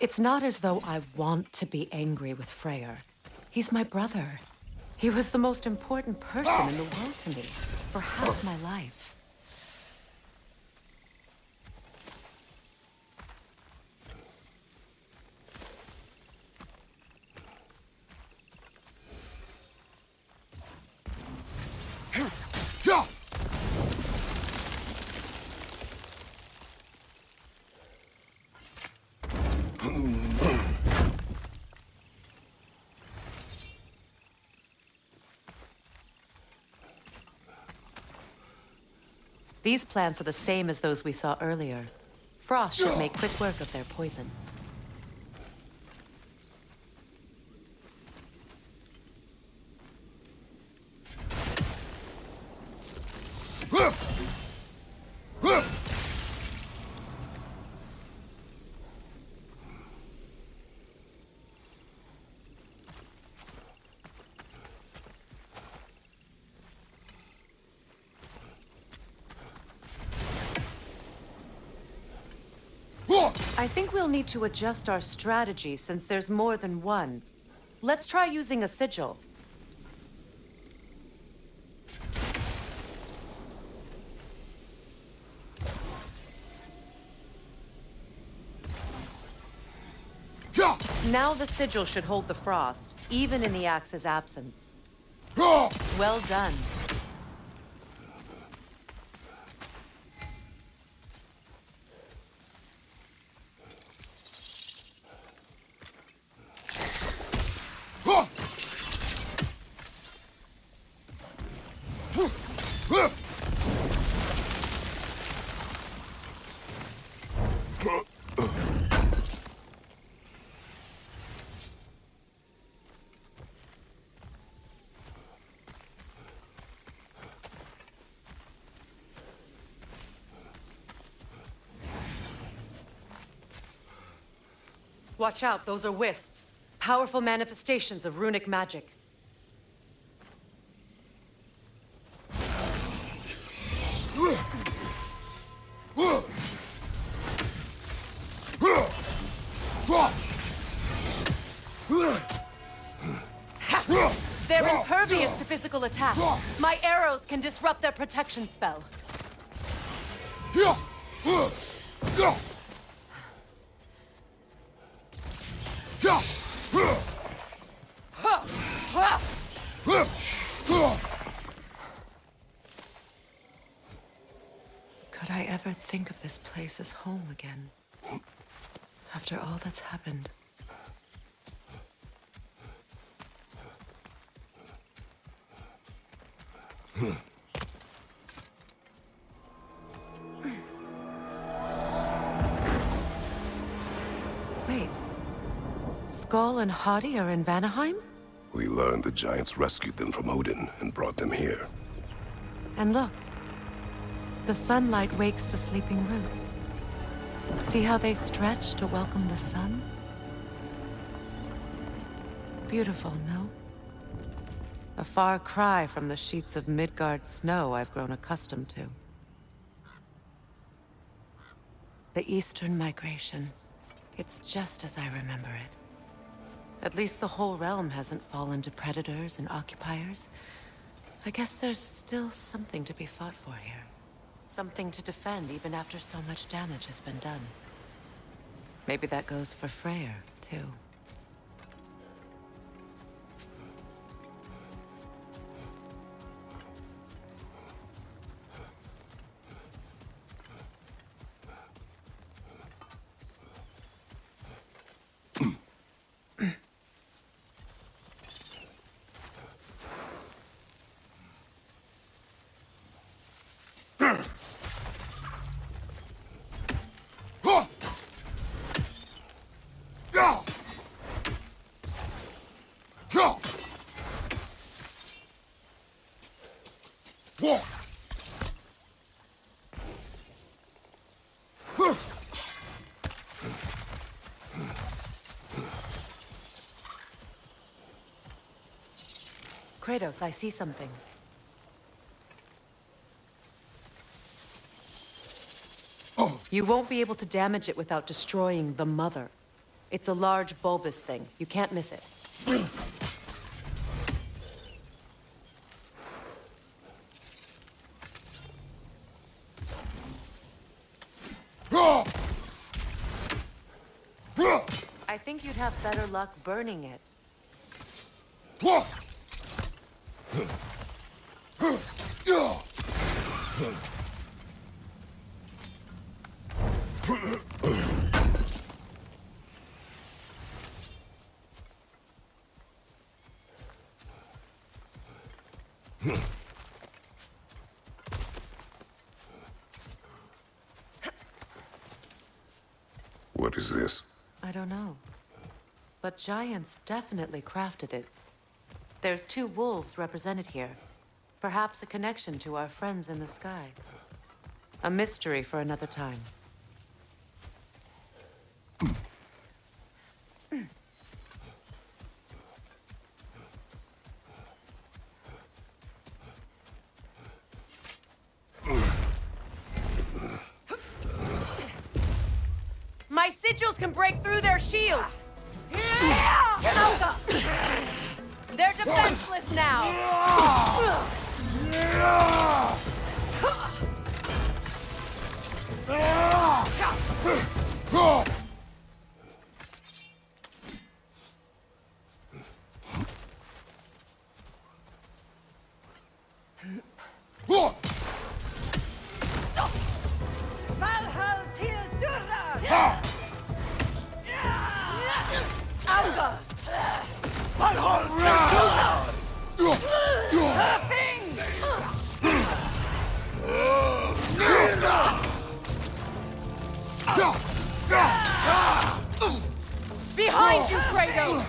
It's not as though I want to be angry with Freyr. He's my brother. He was the most important person in the world to me for half my life. These plants are the same as those we saw earlier. Frost should make quick work of their poison. I think we'll need to adjust our strategy since there's more than one. Let's try using a sigil. Now the sigil should hold the frost, even in the axe's absence. Well done. Watch out, those are wisps. Powerful manifestations of runic magic. They're impervious to physical attacks. My arrows can disrupt their protection spell. Could I ever think of this place as home again? After all that's happened. Wait. Skull and Hati are in Vanaheim? We learned the giants rescued them from Odin and brought them here. And look. The sunlight wakes the sleeping roots. See how they stretch to welcome the sun? Beautiful, no? A far cry from the sheets of Midgard snow I've grown accustomed to. The Eastern migration. It's just as I remember it. At least the whole realm hasn't fallen to predators and occupiers. I guess there's still something to be fought for here. Something to defend even after so much damage has been done. Maybe that goes for Freyr, too. Kratos, I see something. You won't be able to damage it without destroying the Mother. It's a large bulbous thing. You can't miss it. I think you'd have better luck burning it. What is this? I don't know. But giants definitely crafted it. There's 2 wolves represented here. Perhaps a connection to our friends in the sky. A mystery for another time. My sigils can break through their shields! They're defenseless now! Behind you, Kratos!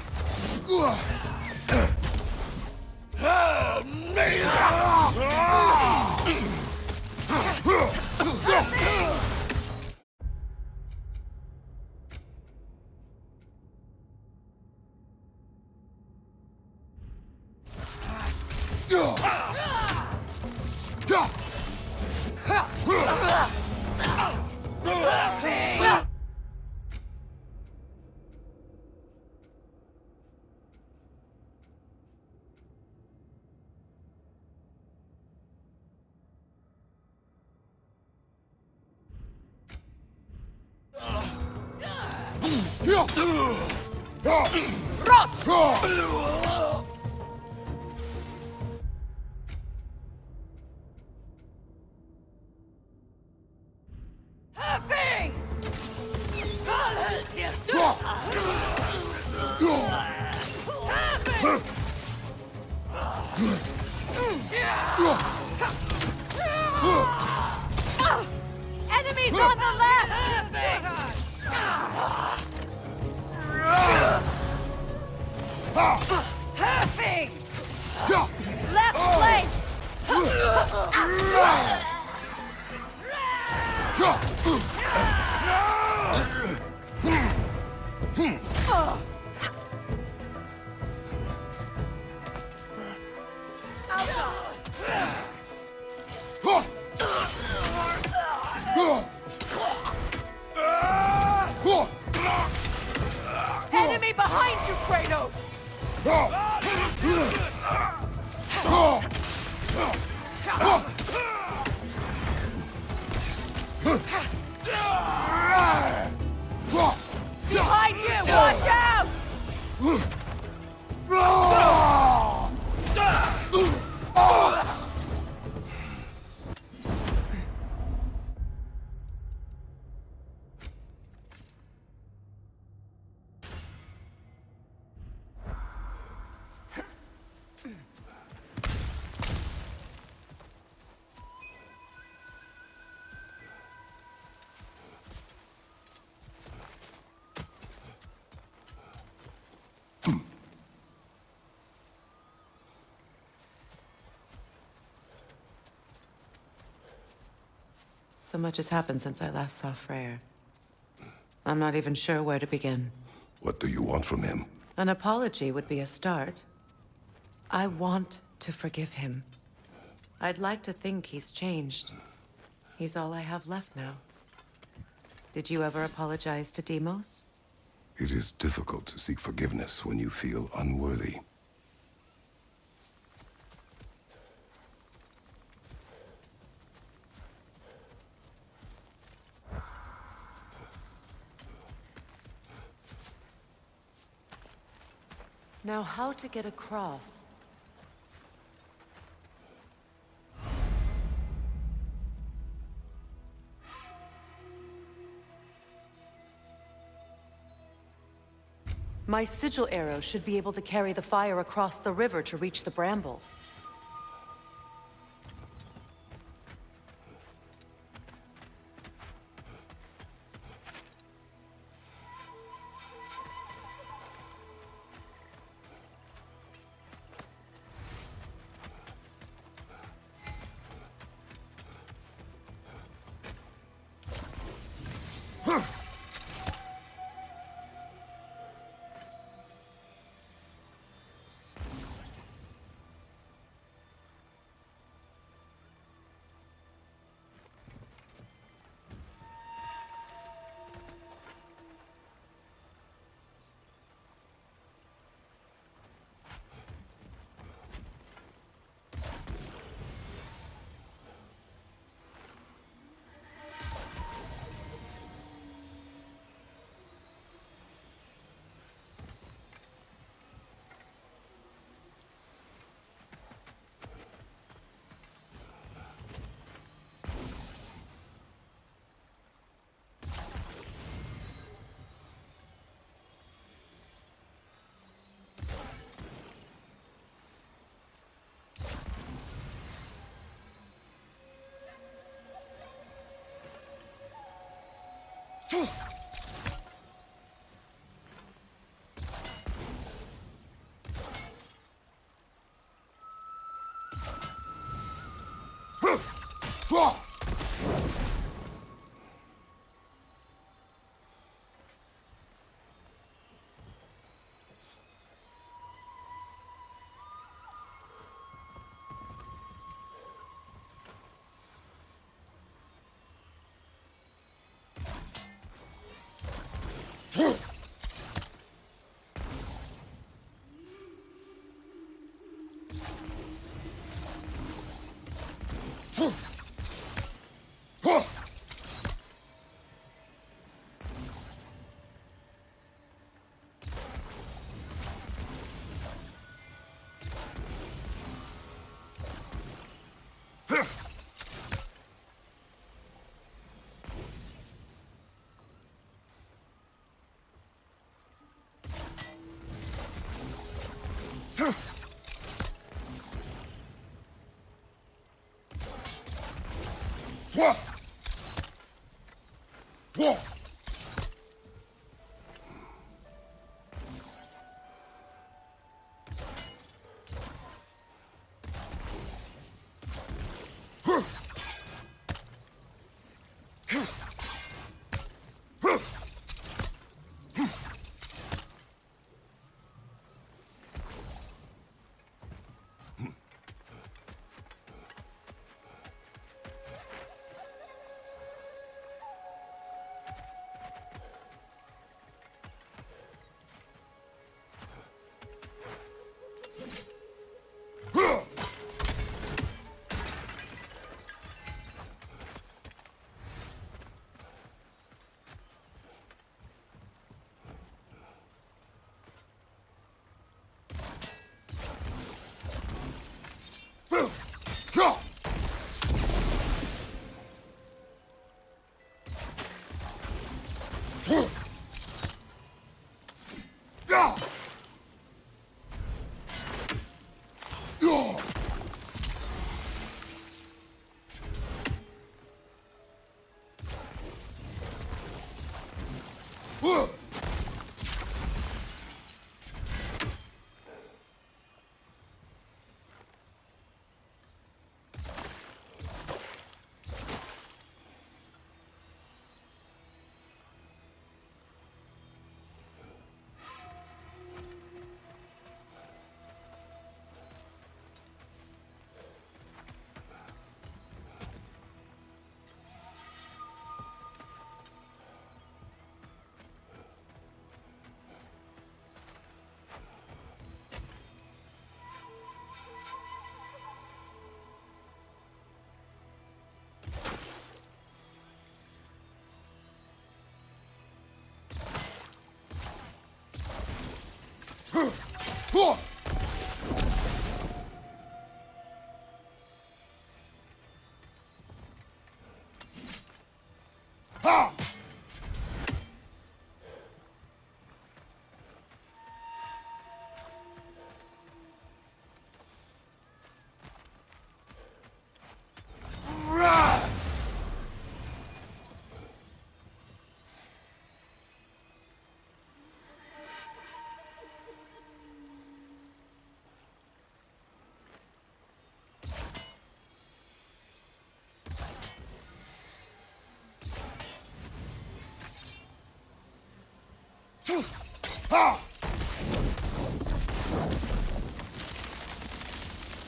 Enemies on the left! Perfect! Left flank! Enemy behind you, Kratos! Behind you! Watch out! So much has happened since I last saw Freyr. I'm not even sure where to begin. What do you want from him? An apology would be a start. I want to forgive him. I'd like to think he's changed. He's all I have left now. Did you ever apologize to Deimos? It is difficult to seek forgiveness when you feel unworthy. Now, how to get across? My sigil arrow should be able to carry the fire across the river to reach the bramble.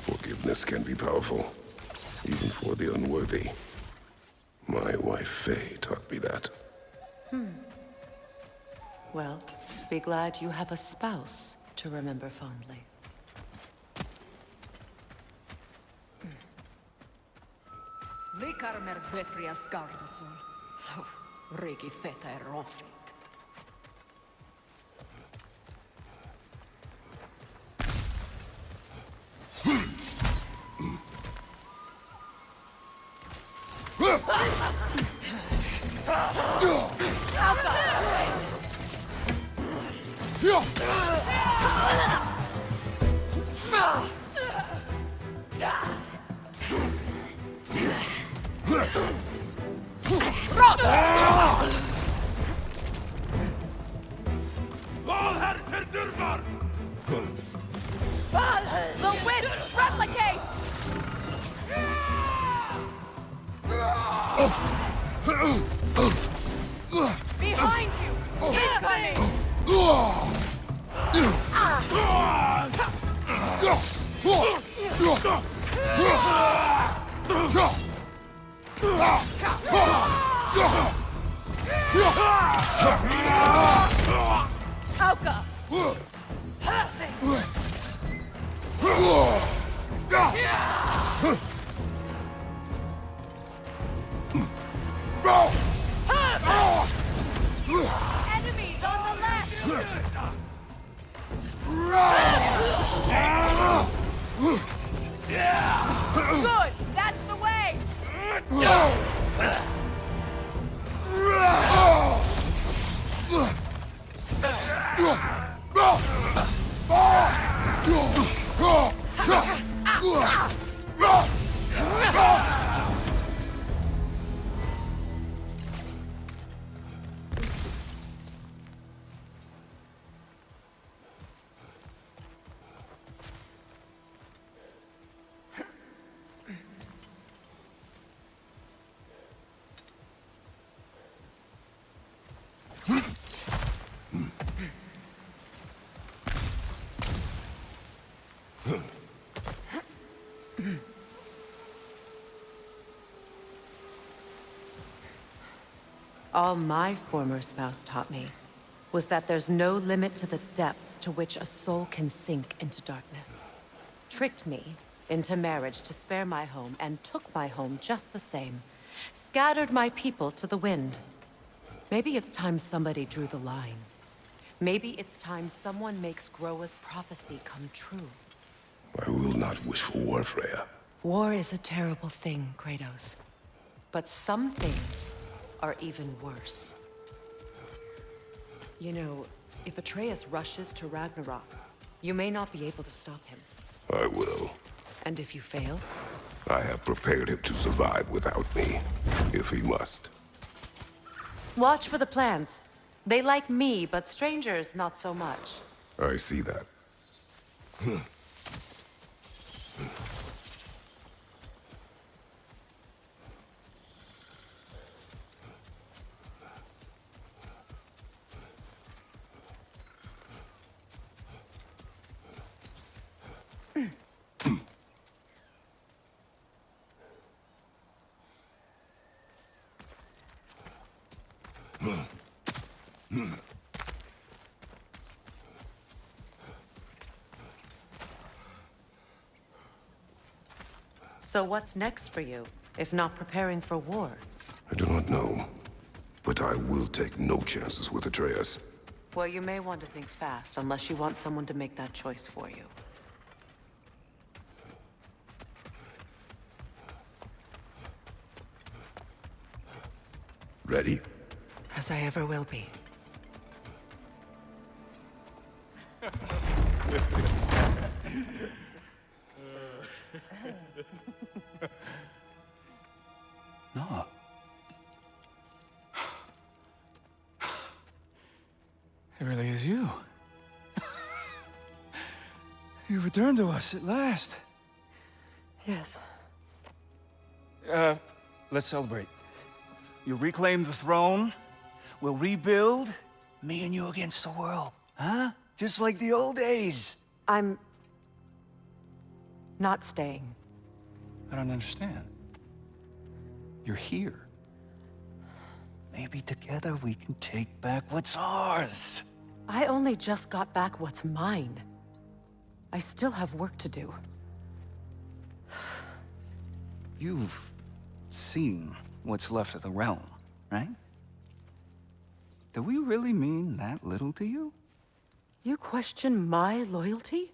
Forgiveness can be powerful, even for the unworthy. My wife Faye taught me that. Well, be glad you have a spouse to remember fondly. Likarmer vetrias gardason. Regi feta är råfritt. The wisp replicates! Behind you! Keep coming! Auka! Perfect! Enemies on the left! Good! That's the way! All my former spouse taught me was that there's no limit to the depths to which a soul can sink into darkness. Tricked me into marriage to spare my home and took my home just the same. Scattered my people to the wind. Maybe it's time somebody drew the line. Maybe it's time someone makes Groa's prophecy come true. I will not wish for war, Freya. War is a terrible thing, Kratos. But some things are even worse. You know, if Atreus rushes to Ragnarok, you may not be able to stop him. I will. And if you fail? I have prepared him to survive without me, if he must. Watch for the plans. They like me, but strangers not so much. I see that. So what's next for you, if not preparing for war? I do not know, but I will take no chances with Atreus. Well, you may want to think fast, unless you want someone to make that choice for you. Ready? As I ever will be. No. It really is you. You returned to us at last. Yes. Let's celebrate. You reclaim the throne. We'll rebuild. Me and you against the world. Huh? Just like the old days. I'm... not staying. I don't understand. You're here. Maybe together we can take back what's ours. I only just got back what's mine. I still have work to do. You've seen what's left of the realm, right? Do we really mean that little to you? You question my loyalty?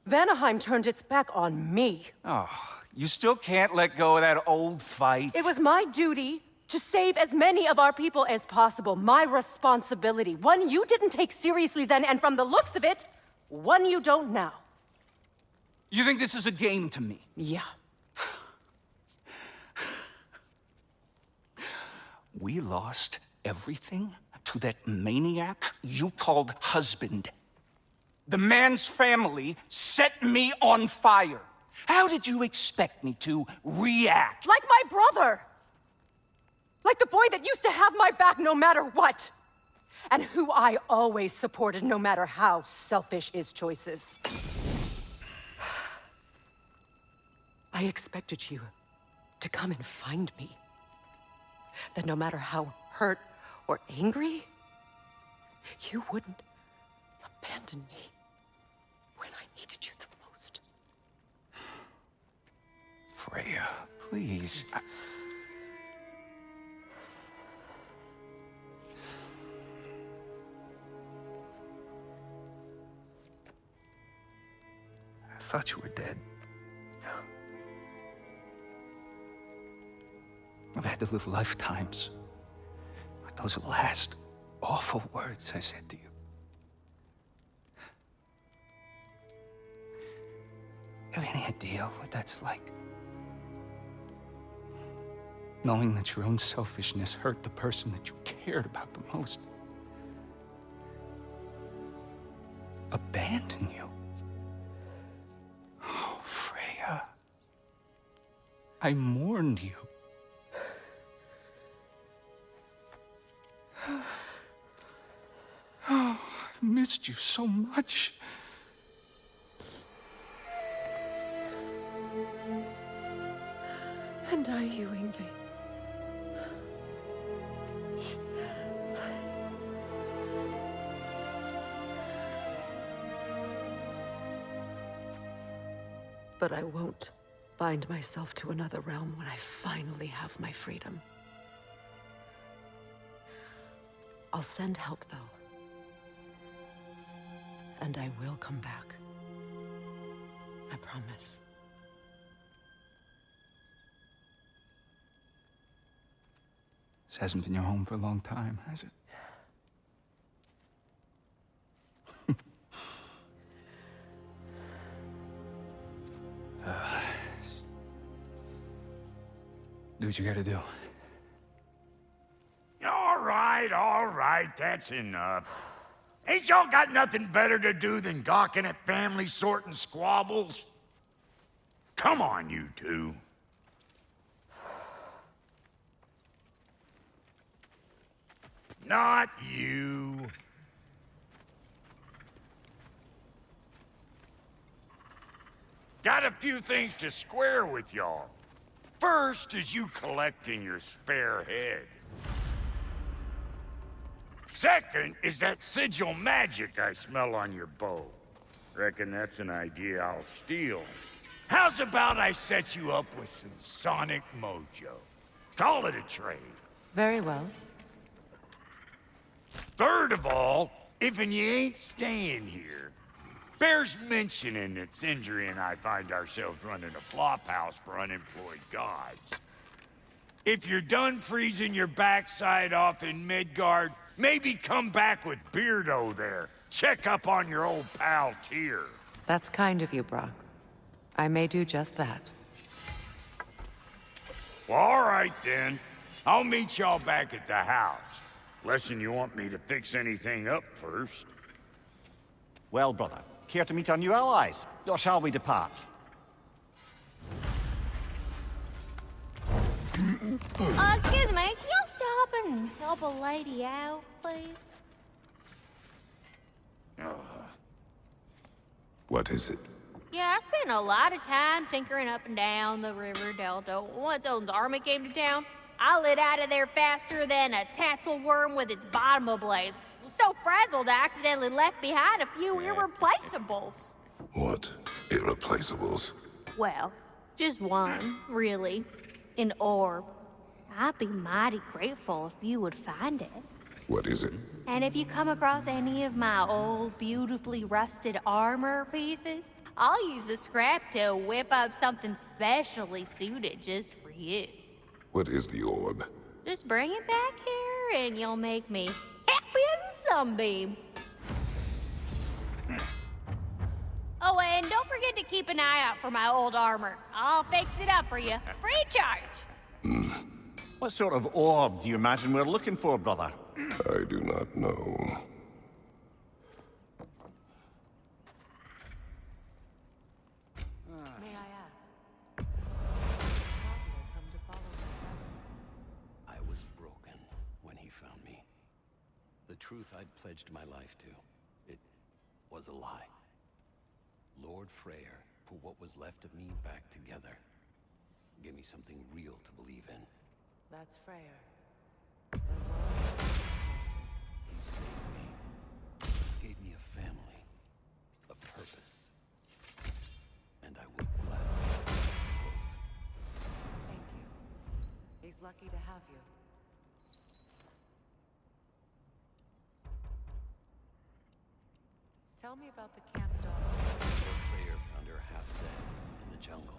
Vanaheim turned its back on me. Oh, you still can't let go of that old fight. It was my duty to save as many of our people as possible. My responsibility. One you didn't take seriously then, and from the looks of it, one you don't now. You think this is a game to me? Yeah. We lost everything to that maniac you called husband. The man's family set me on fire. How did you expect me to react? Like my brother! Like the boy that used to have my back no matter what! And who I always supported no matter how selfish his choices. I expected you to come and find me. That no matter how hurt or angry, you wouldn't abandon me when I needed you the most. Freya, please. I thought you were dead. I've had to live lifetimes with those last awful words I said to you. You have any idea what that's like? Knowing that your own selfishness hurt the person that you cared about the most. Abandon you. Oh, Freya. I mourned you. Oh, I've missed you so much. And I you, Yngvi. But I won't bind myself to another realm when I finally have my freedom. I'll send help, though. And I will come back. I promise. This hasn't been your home for a long time, has it? Do what you gotta do. All right, that's enough. Ain't y'all got nothing better to do than gawking at family sorting squabbles? Come on, you two. Not you. Got a few things to square with y'all. First is you collecting your spare head. Second is that sigil magic I smell on your bow. Reckon that's an idea I'll steal. How's about I set you up with some sonic mojo? Call it a trade. Very well. Third of all, if you ain't staying here, bears mentioning that Sindri and I find ourselves running a flophouse for unemployed gods. If you're done freezing your backside off in Midgard, maybe come back with Beardo there. Check up on your old pal Tyr. That's kind of you, Brock. I may do just that. Well, all right then. I'll meet y'all back at the house. Less'n you want me to fix anything up first. Well, brother, care to meet our new allies? Or shall we depart? Excuse me, can y'all stop and help a lady out, please? What is it? Yeah, I spent a lot of time tinkering up and down the river delta. Once Odin's army came to town, I lit out of there faster than a tassel worm with its bottom ablaze. So frazzled, I accidentally left behind a few irreplaceables. What irreplaceables? Well, just one, really. An orb. I'd be mighty grateful if you would find it. What is it? And if you come across any of my old, beautifully rusted armor pieces, I'll use the scrap to whip up something specially suited just for you. What is the orb? Just bring it back here and you'll make me happy as a sunbeam. Oh, and don't forget to keep an eye out for my old armor. I'll fix it up for you, free of charge. What sort of orb do you imagine we're looking for, brother? I do not know. May I ask? I was broken when he found me. The truth I'd pledged my life to, it was a lie. Lord Freyr put what was left of me back together. Gave me something real to believe in. That's Freyr. He saved me. Gave me a family. A purpose. And I would gladly both. Thank you. He's lucky to have you. Tell me about the camp dog. Lord Freyr found her half dead in the jungle.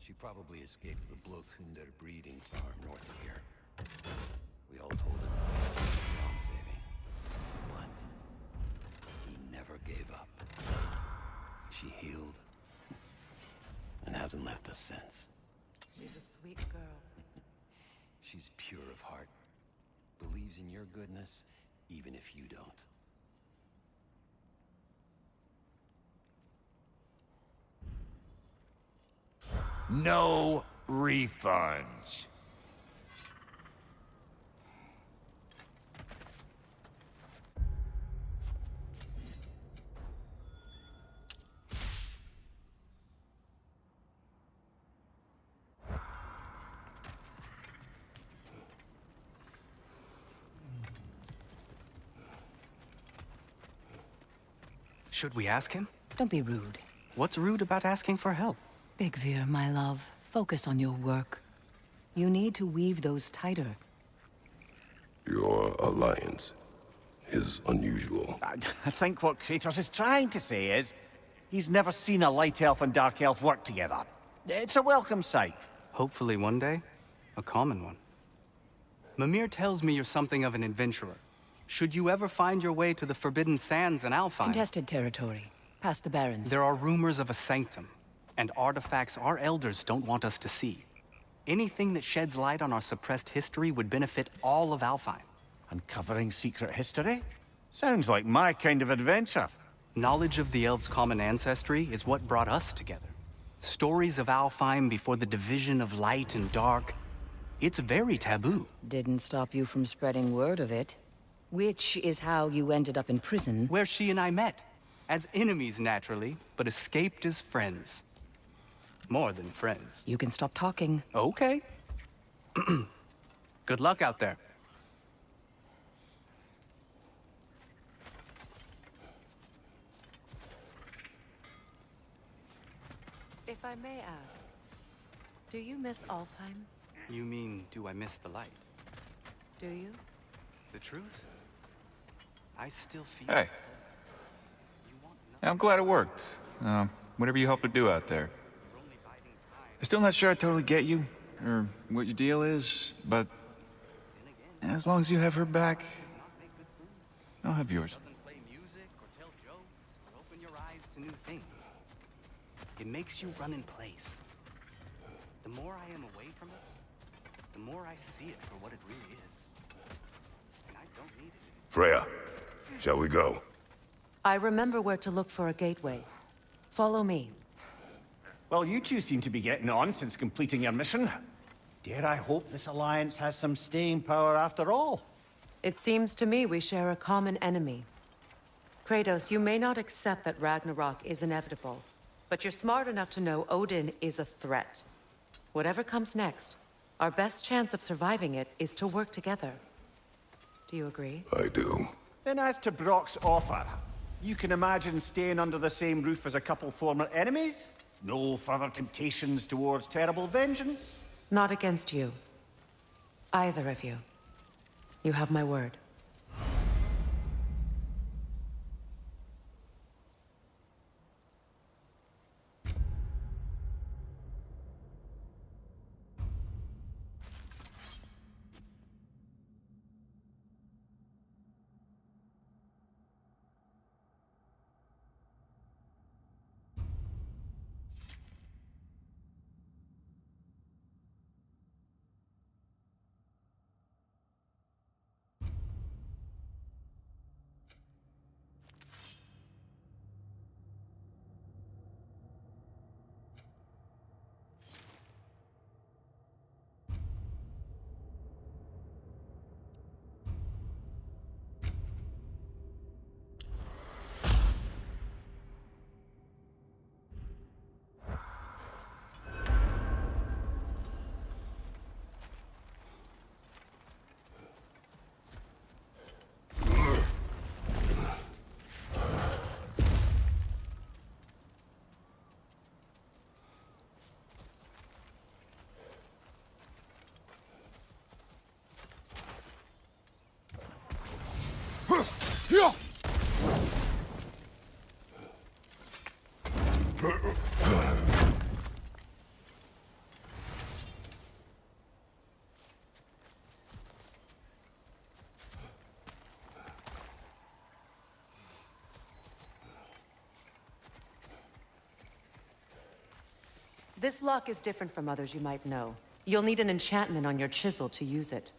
She probably escaped the Blothunder breeding farm north of here. We all told him she was beyond saving. But he never gave up. She healed and hasn't left us since. She's a sweet girl. She's pure of heart. Believes in your goodness, even if you don't. No refunds. Should we ask him? Don't be rude. What's rude about asking for help? Big Veer, my love, focus on your work. You need to weave those tighter. Your alliance is unusual. I think what Kratos is trying to say is, he's never seen a light elf and dark elf work together. It's a welcome sight. Hopefully one day, a common one. Mimir tells me you're something of an adventurer. Should you ever find your way to the Forbidden Sands in Alfheim... Contested territory. Past the Barrens. There are rumors of a sanctum, and artifacts our elders don't want us to see. Anything that sheds light on our suppressed history would benefit all of Alfheim. Uncovering secret history? Sounds like my kind of adventure. Knowledge of the elves' common ancestry is what brought us together. Stories of Alfheim before the division of light and dark. It's very taboo. Didn't stop you from spreading word of it. Which is how you ended up in prison. Where she and I met. As enemies, naturally, but escaped as friends. More than friends. You can stop talking. Okay. Good luck out there. If I may ask, do you miss Alfheim? You mean, do I miss the light? Do you? The truth? I still feel... Hey. I'm glad it worked. Whatever you helped her do out there. I'm still not sure I totally get you, or what your deal is, but... as long as you have her back, I'll have yours. Doesn't play music or tell jokes or open your eyes to new things. It makes you run in place. The more I am away from it, the more I see it for what it really is. And I don't need it. Freya, shall we go? I remember where to look for a gateway. Follow me. Well, you two seem to be getting on since completing your mission. Dare I hope this alliance has some staying power after all? It seems to me we share a common enemy. Kratos, you may not accept that Ragnarok is inevitable, but you're smart enough to know Odin is a threat. Whatever comes next, our best chance of surviving it is to work together. Do you agree? I do. Then as to Brock's offer, you can imagine staying under the same roof as a couple former enemies? No further temptations towards terrible vengeance? Not against you. Either of you. You have my word. This lock is different from others you might know. You'll need an enchantment on your chisel to use it.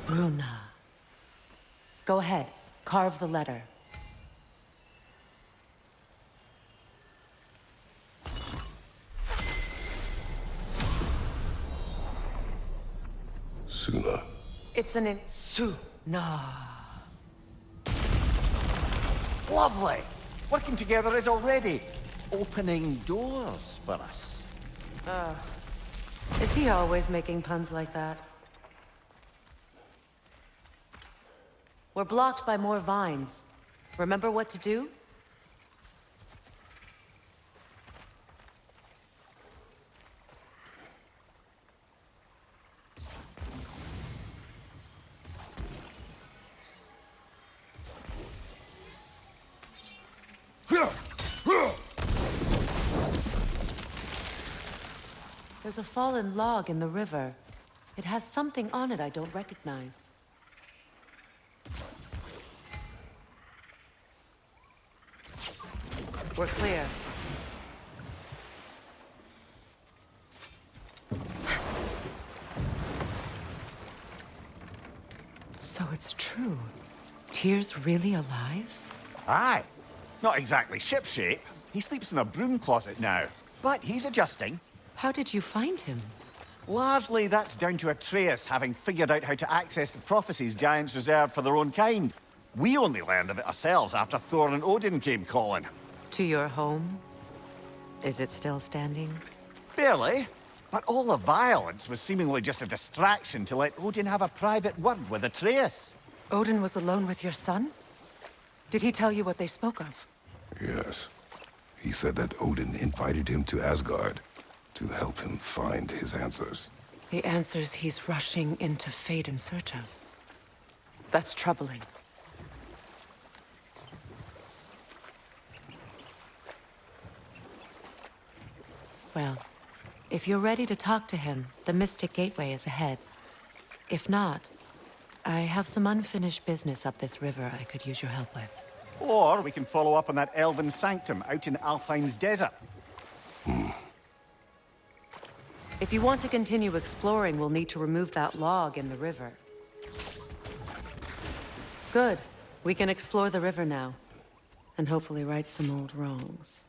Bruna. Go ahead. Carve the letter. Suna. It's an Suna. Lovely! Working together is already opening doors for us. Is he always making puns like that? We're blocked by more vines. Remember what to do? There's a fallen log in the river. It has something on it I don't recognize. We're clear. it's true. Tyr's really alive? Aye. Not exactly shipshape. He sleeps in a broom closet now. But he's adjusting. How did you find him? Largely, that's down to Atreus having figured out how to access the prophecies giants reserved for their own kind. We only learned of it ourselves after Thor and Odin came calling. To your home? Is it still standing? Barely. But all the violence was seemingly just a distraction to let Odin have a private word with Atreus. Odin was alone with your son? Did he tell you what they spoke of? Yes. He said that Odin invited him to Asgard to help him find his answers. The answers he's rushing into fate in search of. That's troubling. Well, if you're ready to talk to him, the Mystic Gateway is ahead. If not, I have some unfinished business up this river I could use your help with. Or we can follow up on that elven sanctum out in Alfheim's desert. If you want to continue exploring, we'll need to remove that log in the river. Good. We can explore the river now. And hopefully right some old wrongs.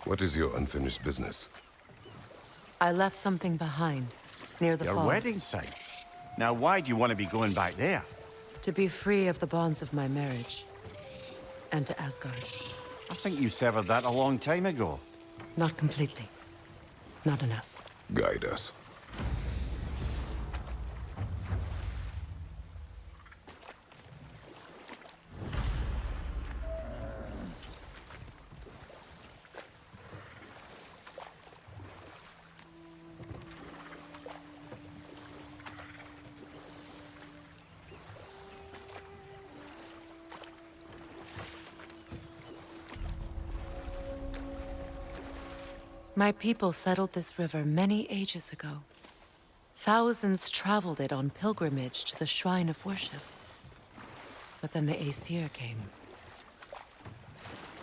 What is your unfinished business? I left something behind, near the Your falls. wedding site. Now, why do you want to be going back there? To be free of the bonds of my marriage. And to Asgard. I think you severed that a long time ago. Not completely. Not enough. Guide us. My people settled this river many ages ago. Thousands traveled it on pilgrimage to the shrine of worship. But then the Aesir came.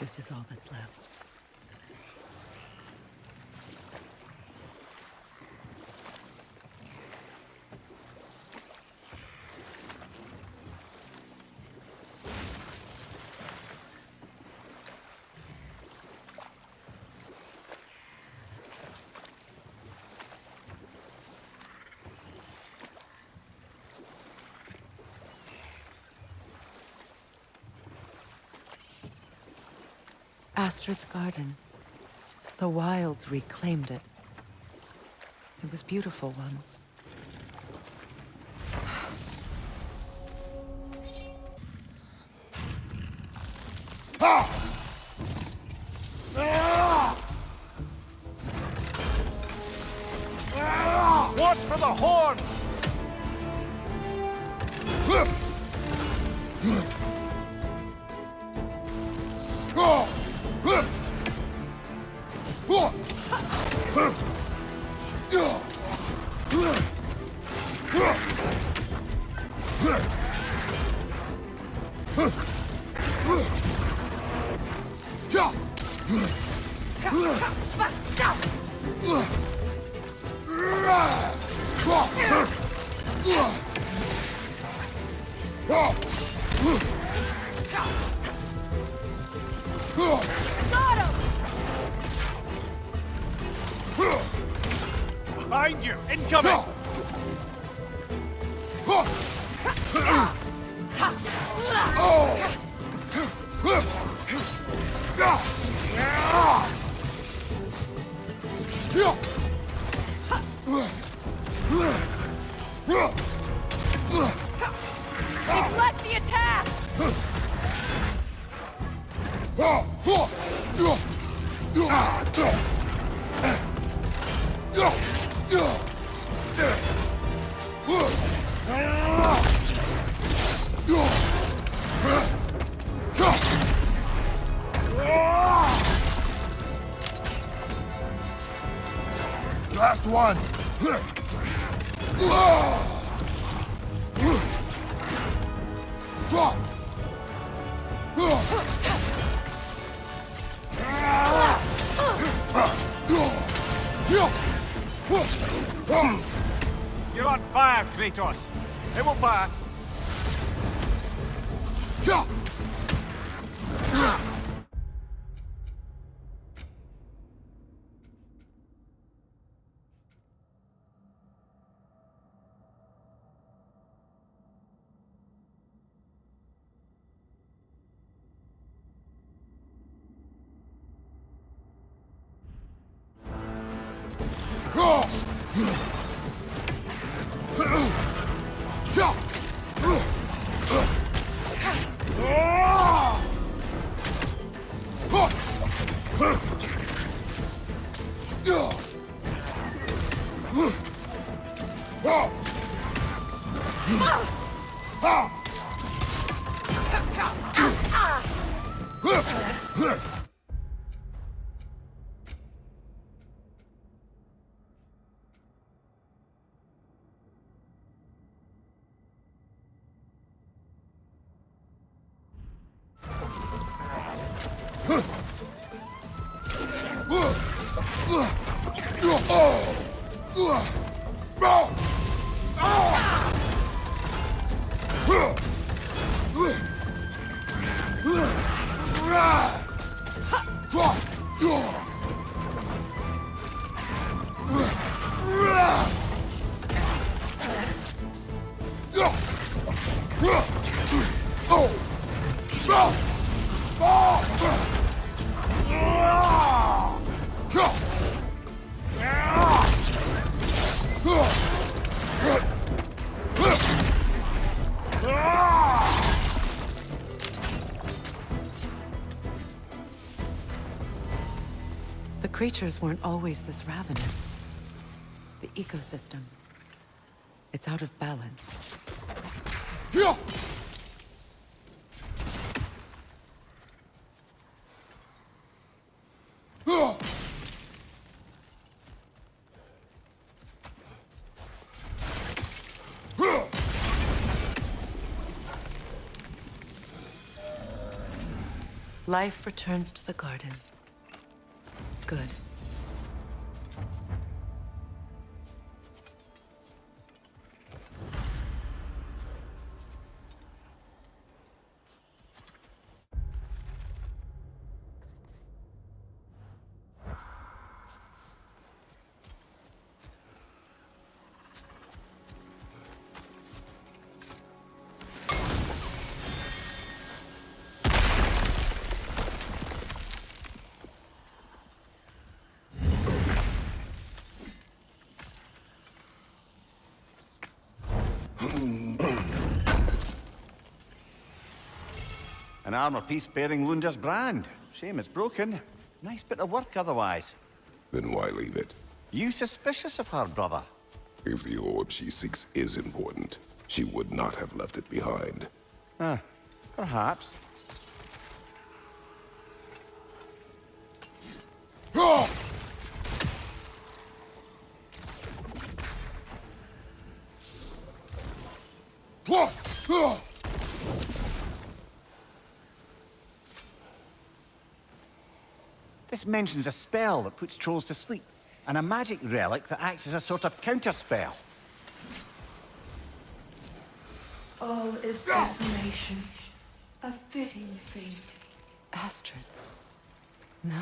This is all that's left. Astrid's garden. The wilds reclaimed it. It was beautiful once. Watch for the horns! Behind you! Incoming! Deflect the attack! Last one! You're on fire, Kratos! It will pass! The creatures weren't always this ravenous. The ecosystem. It's out of balance. Life returns to the garden. Good. An armor piece bearing Lunda's brand. Shame it's broken. Nice bit of work otherwise. Then why leave it? You suspicious of her, brother? If the orb she seeks is important, she would not have left it behind. Perhaps. This mentions a spell that puts trolls to sleep, and a magic relic that acts as a sort of counterspell. All is desolation. A fitting fate. Astrid. No.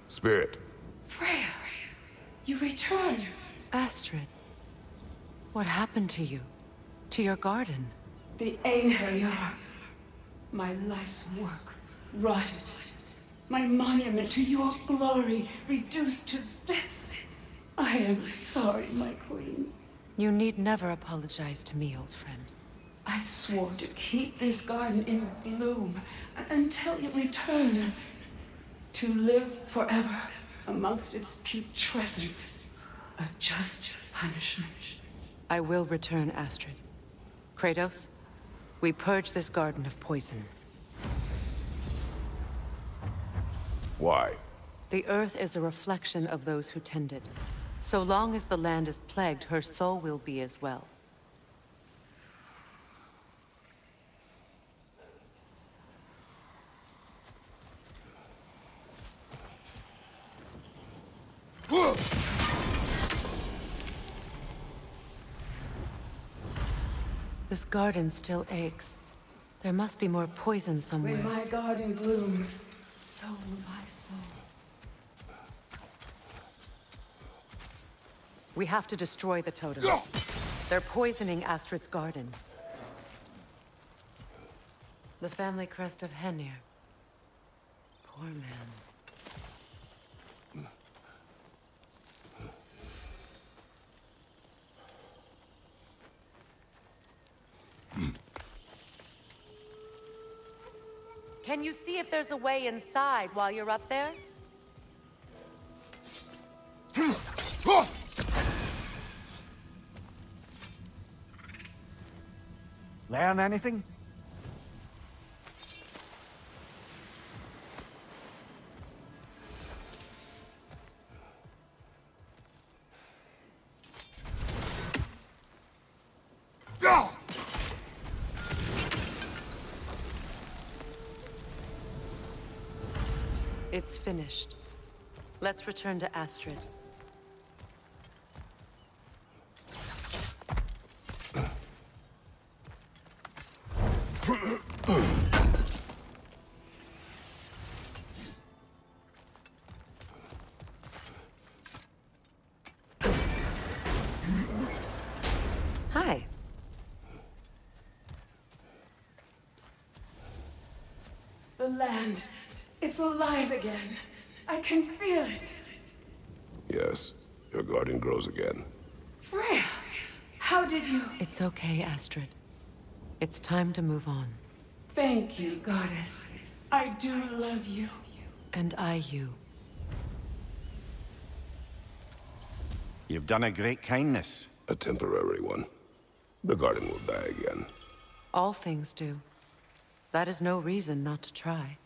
Spirit. Freya, you return. Astrid. What happened to you? To your garden? The Einherjar. My life's work rotted. My monument to your glory reduced to this. I am sorry, my queen. You need never apologize to me, old friend. I swore to keep this garden in bloom until you return. To live forever amongst its putrescence. A just punishment. I will return, Astrid. Kratos, we purge this garden of poison. Why? The earth is a reflection of those who tend it. So long as the land is plagued, her soul will be as well. This garden still aches. There must be more poison somewhere. When my garden blooms, so will my soul. We have to destroy the totems. They're poisoning Astrid's garden. The family crest of Henir. Poor man. Can you see if there's a way inside while you're up there? Learn anything? It's finished. Let's return to Astrid. Hi. The land. It's alive again. I can feel it. Yes, your garden grows again. Freya, how did you... It's okay, Astrid. It's time to move on. Thank you, goddess. I do love you. And I you. You've done a great kindness. A temporary one. The garden will die again. All things do. That is no reason not to try.